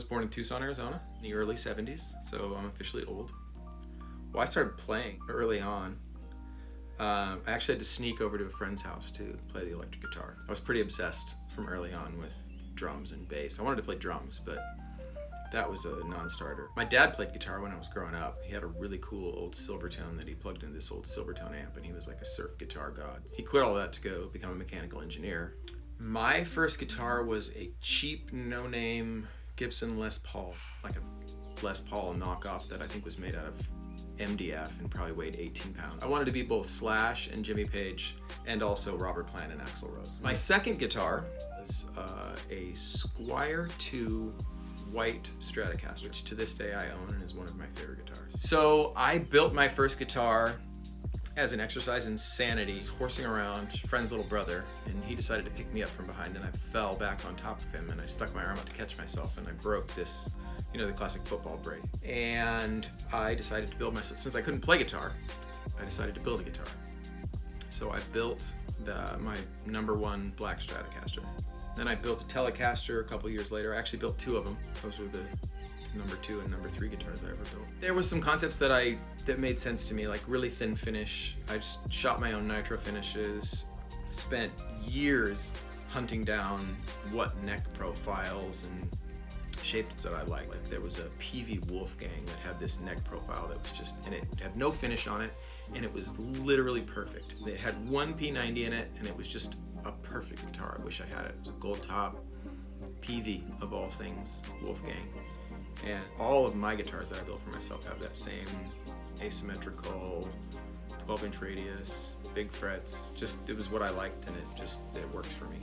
was born in Tucson, Arizona in the early 70s, so I'm officially old. Well, I started playing early on. I actually had to sneak over to a friend's house to play the electric guitar. I was pretty obsessed from early on with drums and bass. I wanted to play drums, but that was a non-starter. My dad played guitar when I was growing up. He had a really cool old Silvertone that he plugged into this old Silvertone amp, and he was like a surf guitar god. He quit all that to go become a mechanical engineer. My first guitar was a cheap, no-name Gibson Les Paul, like a Les Paul knockoff that I think was made out of MDF and probably weighed 18 pounds. I wanted to be both Slash and Jimmy Page and also Robert Plant and Axl Rose. My second guitar was a Squire 2 white Stratocaster, which to this day I own and is one of my favorite guitars. So I built my first guitar as an exercise in sanity. I was horsing around a friend's little brother, and he decided to pick me up from behind, and I fell back on top of him, and I stuck my arm out to catch myself, and I broke this, you know, the classic football break. And I decided to build myself, since I couldn't play guitar, I decided to build a guitar. So I built my #1 black Stratocaster. Then I built a Telecaster a couple years later. I actually built 2 of them. Those were the #2 and #3 guitars I ever built. There was some concepts that made sense to me, like really thin finish. I just shot my own nitro finishes. Spent years hunting down what neck profiles and shapes that I liked. Like there was a PV Wolfgang that had this neck profile that was just, and it had no finish on it, and it was literally perfect. It had 1 P90 in it, and it was just a perfect guitar. I wish I had it. It was a gold top PV of all things, Wolfgang. And all of my guitars that I built for myself have that same asymmetrical 12-inch radius, big frets. Just, it was what I liked, and it works for me.